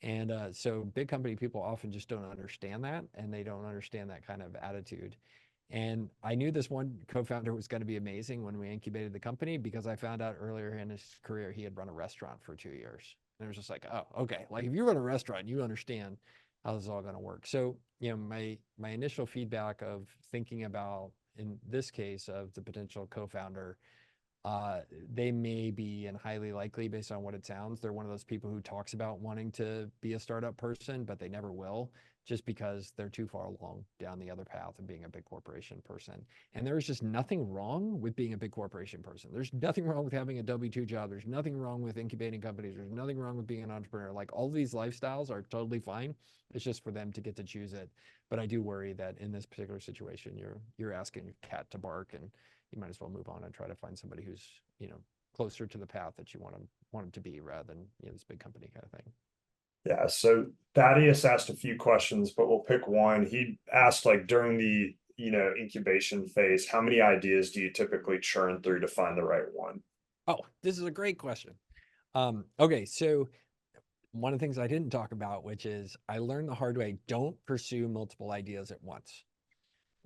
And so big company people often just don't understand that, and they don't understand that kind of attitude. And I knew this one co-founder was going to be amazing when we incubated the company, because I found out earlier in his career he had run a restaurant for 2 years. And it was just like, oh, okay. Like if you run a restaurant, you understand how this is all going to work. So, my initial feedback of thinking about, in this case, of the potential co-founder, they may be, and highly likely based on what it sounds, they're one of those people who talks about wanting to be a startup person, but they never will, just because they're too far along down the other path of being a big corporation person. And there's just nothing wrong with being a big corporation person. There's nothing wrong with having a W-2 job. There's nothing wrong with incubating companies. There's nothing wrong with being an entrepreneur. Like all these lifestyles are totally fine. It's just for them to get to choose it. But I do worry that in this particular situation, you're asking your cat to bark, and you might as well move on and try to find somebody who's, closer to the path that you want them to be, rather than, this big company kind of thing. Yeah, so Thaddeus asked a few questions, but we'll pick one. He asked, like, during the, incubation phase, how many ideas do you typically churn through to find the right one? Oh, this is a great question. Okay, so one of the things I didn't talk about, which is I learned the hard way, don't pursue multiple ideas at once.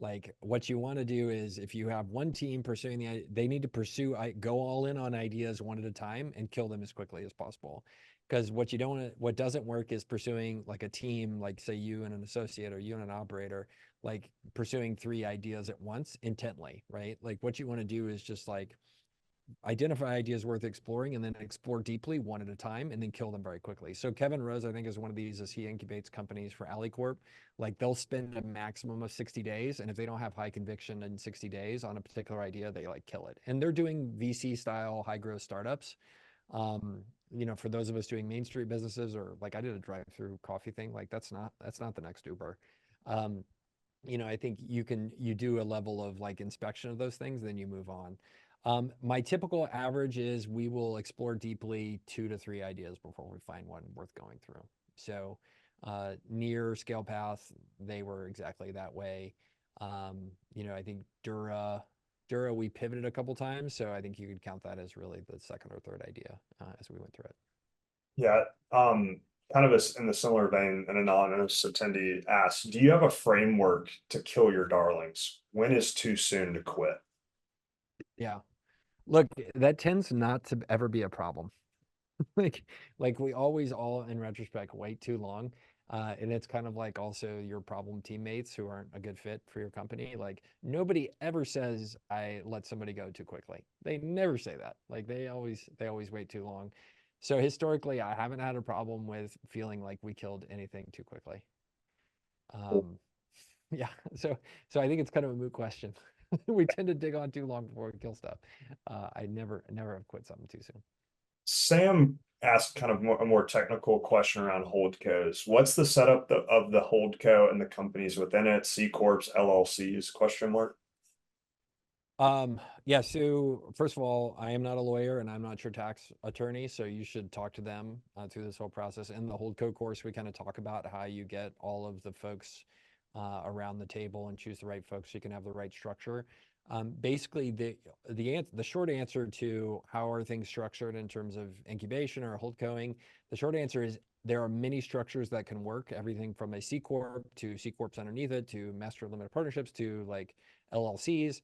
Like what you want to do is if you have one team pursuing they need to go all in on ideas one at a time and kill them as quickly as possible. Because what doesn't work is pursuing like a team, like say you and an associate or you and an operator, like pursuing 3 ideas at once intently, right? Like what you want to do is just like identify ideas worth exploring and then explore deeply one at a time and then kill them very quickly. So Kevin Rose, I think, is one of these as he incubates companies for AliCorp. Like they'll spend a maximum of 60 days. And if they don't have high conviction in 60 days on a particular idea, they like kill it. And they're doing VC style high growth startups. For those of us doing Main Street businesses, or like I did a drive-through coffee thing, like that's not the next Uber. I think you do a level of like inspection of those things, then you move on. My typical average is we will explore deeply 2 to 3 ideas before we find one worth going through. So near Scale Path, they were exactly that way. I think Dura, we pivoted a couple times, so I think you could count that as really the second or third idea as we went through it. Yeah, kind of in the similar vein, an anonymous attendee asked, do you have a framework to kill your darlings? When is too soon to quit? Yeah. Look, that tends not to ever be a problem. like like we always all in retrospect wait too long, and it's kind of like also your problem teammates who aren't a good fit for your company. Like nobody ever says I let somebody go too quickly. They never say that. Like they always wait too long. So historically I haven't had a problem with feeling like we killed anything too quickly. um yeah, so I think it's kind of a moot question. We tend to dig on too long before we kill stuff. I never have quit something too soon. Sam asked kind of a more technical question around holdcos. What's the setup of the holdco and the companies within it? C corps, LLCs? Question mark. Yeah, so first of all, I am not a lawyer and I'm not your tax attorney, so you should talk to them through this whole process. In the HoldCo course, we kind of talk about how you get all of the folks around the table and choose the right folks so you can have the right structure. Basically, the short answer to how are things structured in terms of incubation or HoldCoing, the short answer is there are many structures that can work, everything from a C Corp to C Corps underneath it to master limited partnerships to like LLCs.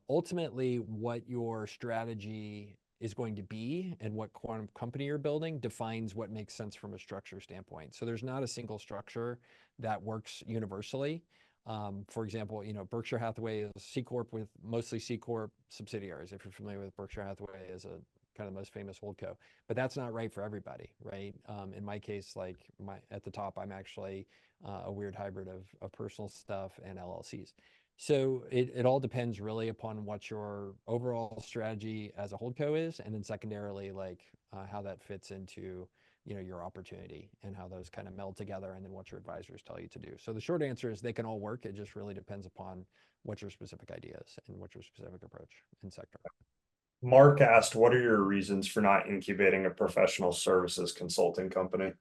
Ultimately, what your strategy is going to be and what quantum company you're building defines what makes sense from a structure standpoint. So there's not a single structure that works universally. For example, Berkshire Hathaway is C Corp with mostly C Corp subsidiaries. If you're familiar with Berkshire Hathaway as a kind of the most famous holdco, but that's not right for everybody, right? In my case, like at the top, I'm actually a weird hybrid of personal stuff and LLCs. So it all depends really upon what your overall strategy as a holdco is, and then secondarily, like how that fits into your opportunity and how those kind of meld together, and then what your advisors tell you to do. So the short answer is they can all work. It just really depends upon what your specific idea is and what your specific approach and sector. Mark asked, what are your reasons for not incubating a professional services consulting company?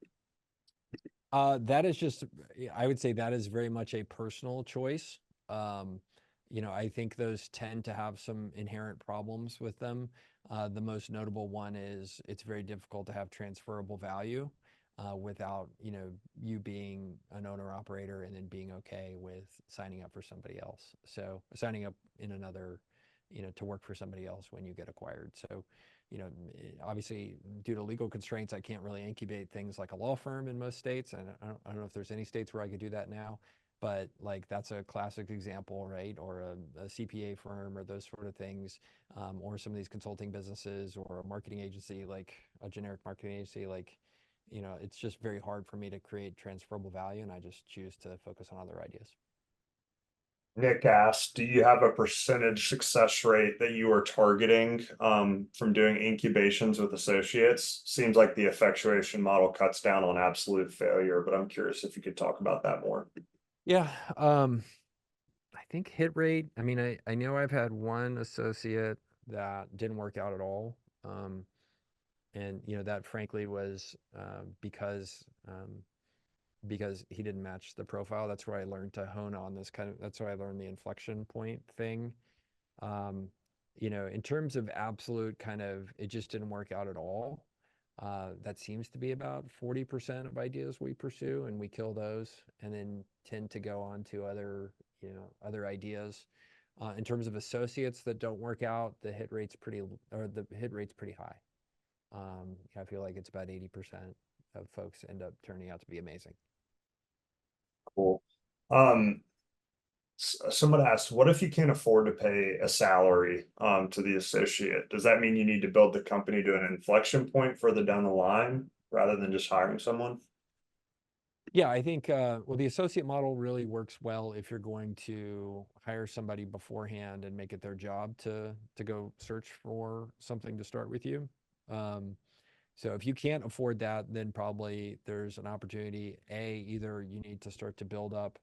That is just, I would say that is very much a personal choice. Um, I think those tend to have some inherent problems with them. The most notable one is it's very difficult to have transferable value without, you being an owner operator and then being okay with signing up for somebody else. So signing up in another, to work for somebody else when you get acquired. So obviously due to legal constraints, I can't really incubate things like a law firm in most states. And I don't know if there's any states where I could do that now, but like that's a classic example, right? Or a CPA firm or those sort of things, or some of these consulting businesses or a marketing agency, like a generic marketing agency, like it's just very hard for me to create transferable value, and I just choose to focus on other ideas. Nick asked, do you have a percentage success rate that you are targeting from doing incubations with associates? Seems like the effectuation model cuts down on absolute failure, but I'm curious if you could talk about that more. Yeah, I think hit rate. I mean, I know I've had one associate that didn't work out at all. And that frankly was because he didn't match the profile. That's where I learned to hone on this that's where I learned the inflection point thing. Um, in terms of absolute kind of, it just didn't work out at all. That seems to be about 40% of ideas we pursue, and we kill those and then tend to go on to other ideas. In terms of associates that don't work out, the hit rate's pretty high. I feel like it's about 80% of folks end up turning out to be amazing. Cool. Um, Someone asked, what if you can't afford to pay a salary to the associate? Does that mean you need to build the company to an inflection point further down the line rather than just hiring someone? Yeah, I think, well, the associate model really works well if you're going to hire somebody beforehand and make it their job to go search for something to start with you. So if you can't afford that, then probably there's an opportunity. Either you need to start to build up,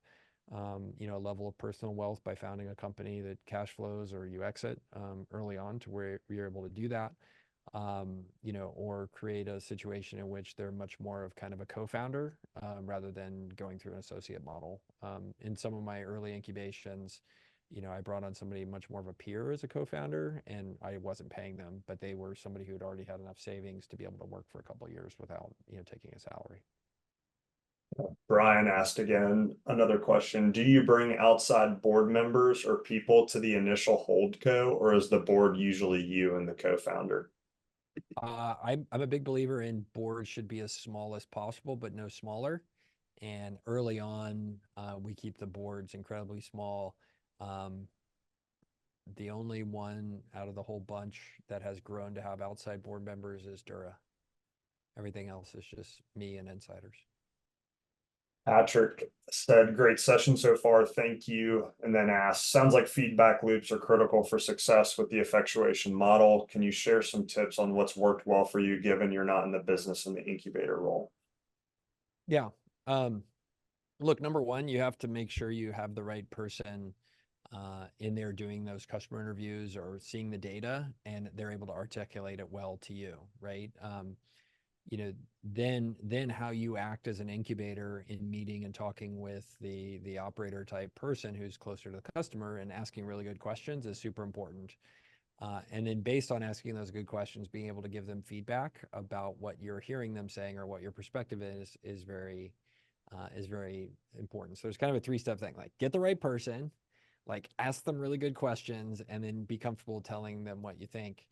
a level of personal wealth by founding a company that cash flows, or you exit early on to where you're able to do that. Or create a situation in which they're much more of kind of a co-founder rather than going through an associate model. In some of my early incubations, I brought on somebody much more of a peer as a co-founder, and I wasn't paying them, but they were somebody who had already had enough savings to be able to work for a couple of years without, taking a salary. Brian asked again, another question. Do you bring outside board members or people to the initial HoldCo, or is the board usually you and the co-founder? I'm a big believer in boards should be as small as possible, but no smaller. And early on, we keep the boards incredibly small. Um, the only one out of the whole bunch that has grown to have outside board members is Dura. Everything else is just me and insiders. Patrick said, great session so far. Thank you. And then asked, sounds like feedback loops are critical for success with the effectuation model. Can you share some tips on what's worked well for you, given you're not in the business in the incubator role? Yeah. Look, number one, you have to make sure you have the right person in there doing those customer interviews or seeing the data, and they're able to articulate it well to you, right? Then how you act as an incubator in meeting and talking with the operator type person who's closer to the customer and asking really good questions is super important. And then based on asking those good questions, being able to give them feedback about what you're hearing them saying or what your perspective is very important. So there's kind of a three-step thing, like get the right person, like ask them really good questions, and then be comfortable telling them what you think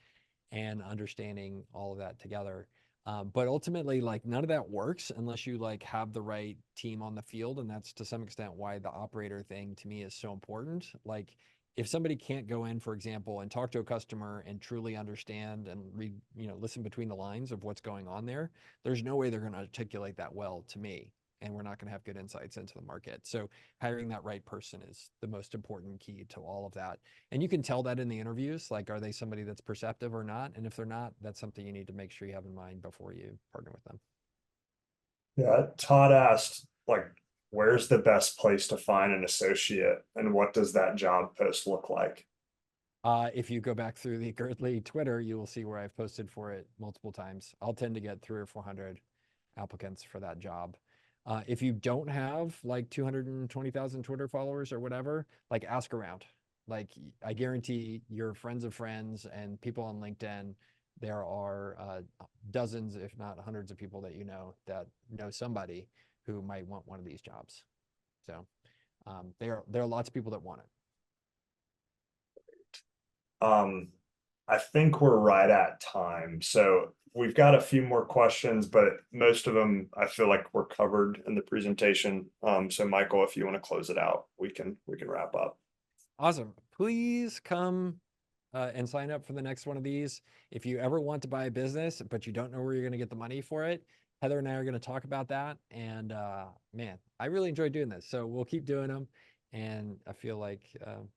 and understanding all of that together. But ultimately, like none of that works unless you like have the right team on the field. And that's to some extent why the operator thing to me is so important. Like if somebody can't go in, for example, and talk to a customer and truly understand and read, listen between the lines of what's going on there, there's no way they're going to articulate that well to me. And we're not going to have good insights into the market. So hiring that right person is the most important key to all of that. And you can tell that in the interviews, like, are they somebody that's perceptive or not? And if they're not, that's something you need to make sure you have in mind before you partner with them. Yeah, Todd asked, like, where's the best place to find an associate and what does that job post look like? If you go back through the Girdley Twitter, you will see where I've posted for it multiple times. I'll tend to get 300 or 400 applicants for that job. If you don't have like 220,000 Twitter followers or whatever, like ask around. Like I guarantee your friends of friends and people on LinkedIn, there are dozens, if not hundreds of people that that know somebody who might want one of these jobs. So there are lots of people that want it. I think we're right at time. So we've got a few more questions, but most of them I feel like were covered in the presentation. So Michael, if you want to close it out, we can wrap up. Awesome. Please come and sign up for the next one of these. If you ever want to buy a business, but you don't know where you're going to get the money for it, Heather and I are going to talk about that. And man, I really enjoyed doing this. So we'll keep doing them. And I feel like,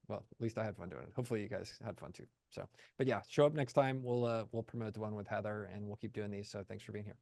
well, at least I had fun doing it. Hopefully you guys had fun too. So, but yeah, show up next time. We'll promote the one with Heather and we'll keep doing these. So thanks for being here.